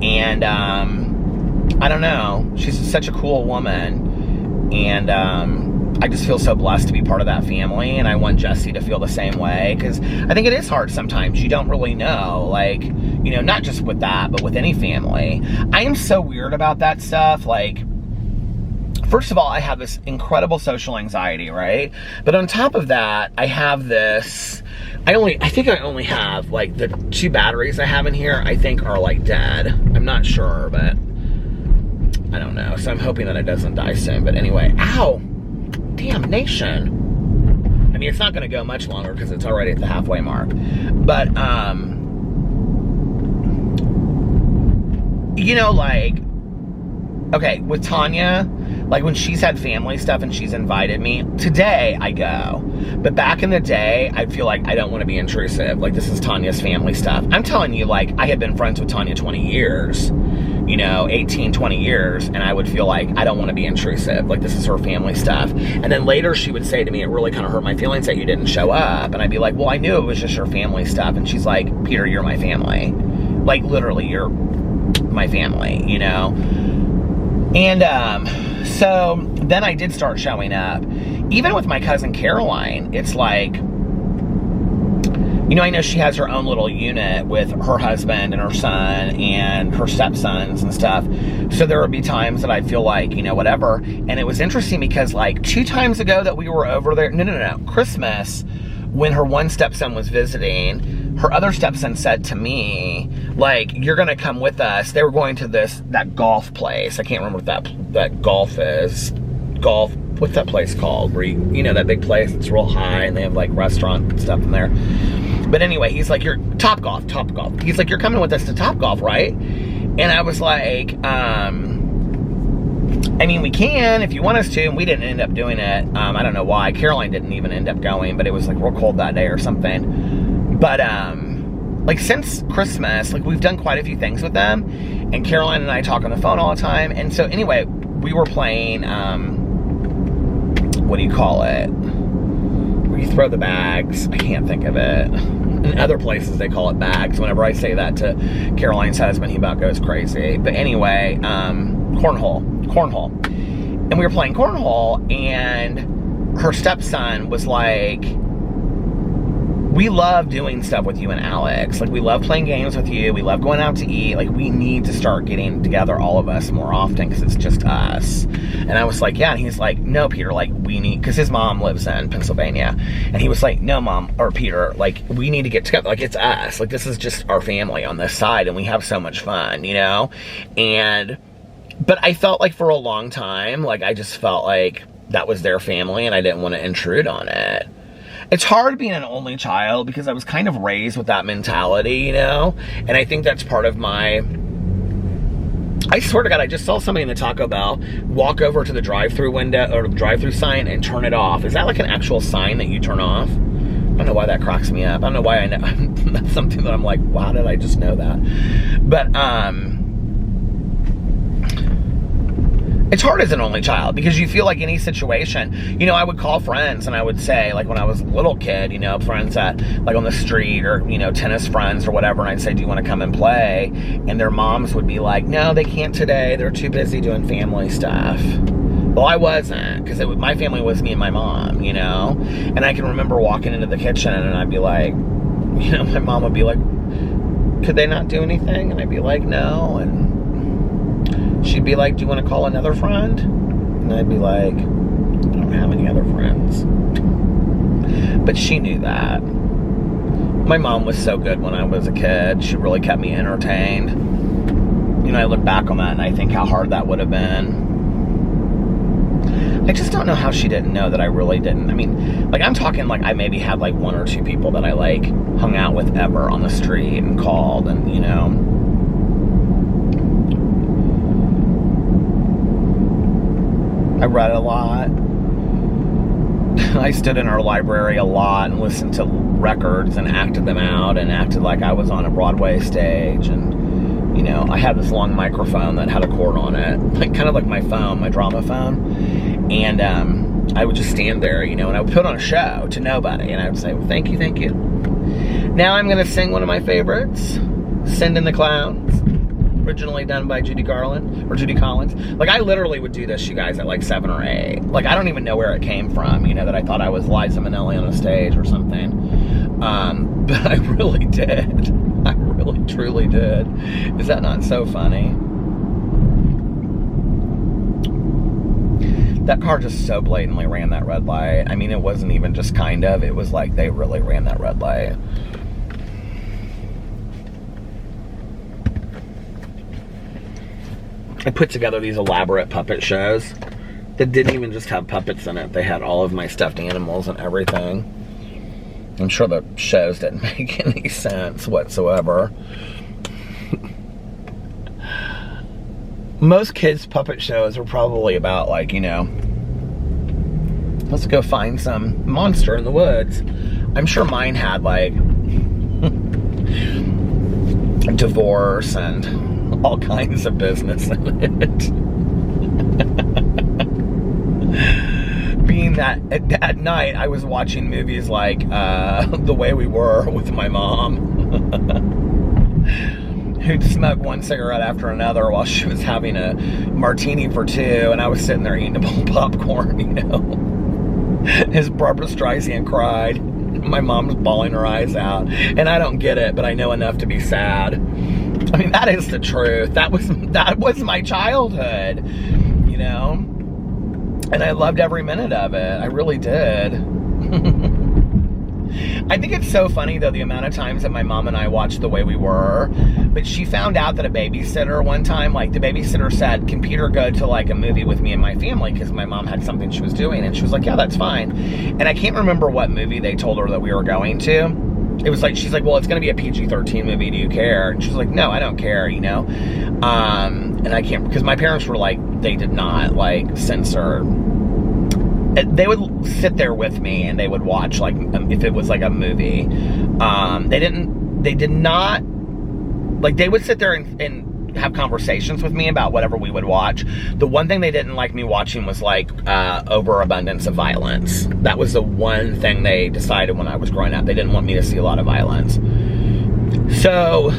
And I don't know. She's such a cool woman. And I just feel so blessed to be part of that family, and I want Jesse to feel the same way, because I think it is hard sometimes. You don't really know, like, you know, not just with that, but with any family. I am so weird about that stuff. Like, first of all, I have this incredible social anxiety, right? But on top of that, I have this, I think I only have, like, the 2 batteries I have in here, I think are, like, dead. I'm not sure, but I don't know. So I'm hoping that it doesn't die soon. But anyway, ow! Damnation. I mean, it's not going to go much longer because it's already at the halfway mark. But, you know, like, okay, with Tanya, like when she's had family stuff and she's invited me, today I go. But back in the day, I feel like I don't want to be intrusive. Like, this is Tanya's family stuff. I'm telling you, like, I had been friends with Tanya 20 years. You know, 18, 20 years, and I would feel like I don't want to be intrusive. Like, this is her family stuff. And then later she would say to me, it really kind of hurt my feelings that you didn't show up. And I'd be like, well, I knew it was just your family stuff. And she's like, Peter, you're my family. Like, literally, you're my family, you know? And so then I did start showing up. Even with my cousin Caroline, it's like, you know, I know she has her own little unit with her husband and her son and her stepsons and stuff. So there would be times that I feel like, you know, whatever. And it was interesting because, like, 2 times ago that we were over there, no, Christmas, when her one stepson was visiting, her other stepson said to me, like, you're going to come with us. They were going to that golf place. I can't remember what that golf is. What's that place called? Where you know, that big place that's real high and they have, like, restaurant and stuff in there. But anyway, he's like, you're Topgolf. He's like, you're coming with us to Topgolf, right? And I was like, I mean, we can if you want us to. And we didn't end up doing it. I don't know why. Caroline didn't even end up going, but it was like real cold that day or something. But, like, since Christmas, like, we've done quite a few things with them. And Caroline and I talk on the phone all the time. And so anyway, we were playing, what do you call it? Where you throw the bags. I can't think of it. In other places, they call it bags. Whenever I say that to Caroline's husband, he about goes crazy. But anyway, cornhole. And we were playing cornhole, and her stepson was like, we love doing stuff with you and Alex. Like, we love playing games with you. We love going out to eat. Like, we need to start getting together, all of us, more often, because it's just us. And I was like, yeah. And he's like, no, Peter, like, we need, because his mom lives in Pennsylvania. And he was like, no, Mom, or Peter, like, we need to get together. Like, it's us. Like, this is just our family on this side, and we have so much fun, you know? But I felt like for a long time, like, I just felt like that was their family, and I didn't want to intrude on it. It's hard being an only child because I was kind of raised with that mentality, you know? And I think that's part of my... I swear to God, I just saw somebody in the Taco Bell walk over to the drive-thru window, or the drive-thru sign, and turn it off. Is that like an actual sign that you turn off? I don't know why that cracks me up. I don't know why I know. That's something that I'm like, wow, did I just know that? But, it's hard as an only child because you feel like any situation, you know, I would call friends and I would say, like, when I was a little kid, you know, friends that, like, on the street, or, you know, tennis friends or whatever, and I'd say, do you want to come and play? And their moms would be like, no, they can't today. They're too busy doing family stuff. Well, I wasn't, because my family was me and my mom, you know? And I can remember walking into the kitchen and I'd be like, you know, my mom would be like, could they not do anything? And I'd be like, no. And she'd be like, do you want to call another friend? And I'd be like, I don't have any other friends. But she knew that. My mom was so good when I was a kid. She really kept me entertained. You know, I look back on that and I think how hard that would have been. I just don't know how she didn't know that I really didn't. I mean, like, I'm talking like I maybe had like 1 or 2 people that I, like, hung out with ever on the street and called, and, you know. I read a lot. I stood in our library a lot and listened to records and acted them out and acted like I was on a Broadway stage, and, you know, I had this long microphone that had a cord on it, like kind of like my phone, my drama phone. And I would just stand there, you know, and I would put on a show to nobody. And I would say, well, thank you, thank you. Now I'm going to sing one of my favorites, Send in the Clowns, originally done by Judy Collins. Like, I literally would do this, you guys, at like 7 or 8. Like, I don't even know where it came from, you know, that I thought I was Liza Minnelli on a stage or something. But I really did. I really, truly did. Is that not so funny? That car just so blatantly ran that red light. I mean, it wasn't even just kind of. It was like they really ran that red light. I put together these elaborate puppet shows that didn't even just have puppets in it. They had all of my stuffed animals and everything. I'm sure the shows didn't make any sense whatsoever. Most kids' puppet shows are probably about, like, you know, let's go find some monster in the woods. I'm sure mine had, like, divorce and all kinds of business in it. Being that at night I was watching movies like The Way We Were with my mom, who'd smoke one cigarette after another while she was having a martini for 2, and I was sitting there eating a bowl of popcorn, you know. As Barbara Streisand cried, my mom's bawling her eyes out, and I don't get it, but I know enough to be sad. I mean, that is the truth. That was my childhood, you know. And I loved every minute of it. I really did. I think it's so funny, though, the amount of times that my mom and I watched The Way We Were. But she found out that a babysitter one time, like, the babysitter said, can Peter go to, like, a movie with me and my family? Because my mom had something she was doing. And she was like, yeah, that's fine. And I can't remember what movie they told her that we were going to. It was like, she's like, well, it's going to be a PG-13 movie. Do you care? And she's like, no, I don't care, you know. And I can't, because my parents were like, they did not, like, censor. They would sit there with me and they would watch, like, if it was like a movie. They did not, like, they would sit there and have conversations with me about whatever we would watch. The one thing they didn't like me watching was, like, overabundance of violence. That was the one thing they decided when I was growing up. They didn't want me to see a lot of violence. So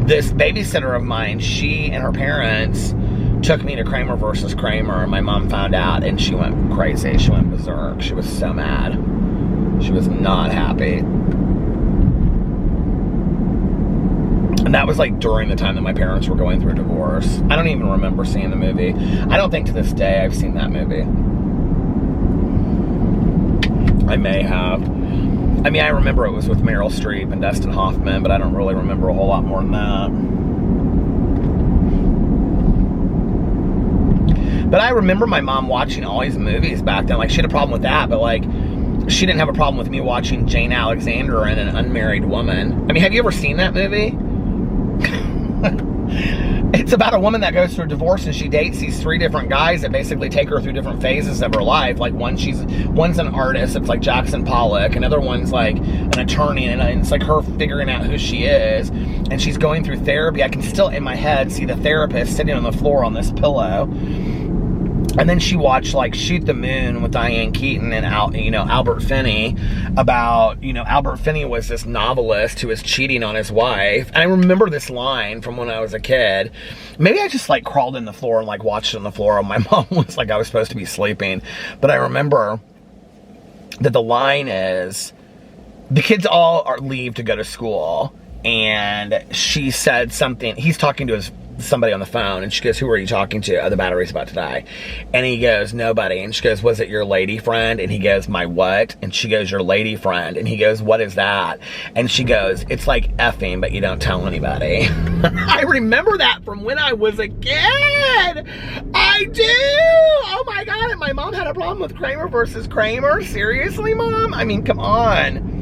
this babysitter of mine, she and her parents took me to Kramer versus Kramer, and my mom found out, and she went crazy. She went berserk. She was so mad. She was not happy. And that was like during the time that my parents were going through a divorce. I don't even remember seeing the movie. I don't think to this day I've seen that movie. I may have. I mean, I remember it was with Meryl Streep and Dustin Hoffman, but I don't really remember a whole lot more than that. But I remember my mom watching all these movies back then. Like, she had a problem with that, but, like, she didn't have a problem with me watching Jane Alexander and An Unmarried Woman. I mean, have you ever seen that movie? It's about a woman that goes through a divorce, and she dates these 3 different guys that basically take her through different phases of her life. Like, one's an artist, it's like Jackson Pollock. Another one's like an attorney, and it's like her figuring out who she is. And she's going through therapy. I can still, in my head, see the therapist sitting on the floor on this pillow. And then she watched, like, Shoot the Moon with Diane Keaton and, Albert Finney about, Albert Finney was this novelist who was cheating on his wife. And I remember this line from when I was a kid. Maybe I just, like, crawled in the floor and, like, watched it on the floor. And my mom was like, I was supposed to be sleeping. But I remember that the line is, the kids all leave to go to school. And she said something, he's talking to somebody on the phone, and she goes, who are you talking to? Oh, the battery's about to die. And he goes, nobody. And she goes, was it your lady friend? And he goes, my what? And she goes, your lady friend. And he goes, what is that? And she goes, it's like effing, but you don't tell anybody. I remember that from when I was a kid. I do. Oh my God. And my mom had a problem with Kramer versus Kramer. Seriously, Mom? I mean, come on.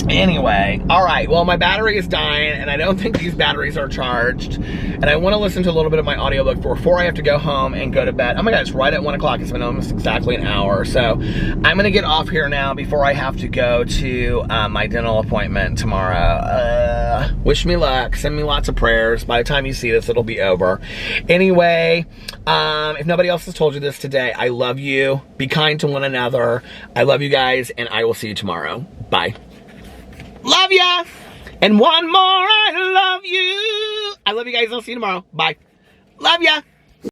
Anyway, all right, well, my battery is dying, and I don't think these batteries are charged, and I want to listen to a little bit of my audiobook before I have to go home and go to bed. Oh my God, it's right at 1 o'clock. It's been almost exactly an hour, so I'm going to get off here now before I have to go to my dental appointment tomorrow. ya. Wish me luck. Send me lots of prayers. By the time you see this, it'll be over. Anyway, if nobody else has told you this today, I love you. Be kind to one another. I love you guys, and I will see you tomorrow. Bye. Love ya! And one more, I love you. I love you guys. I'll see you tomorrow. Bye. Love ya.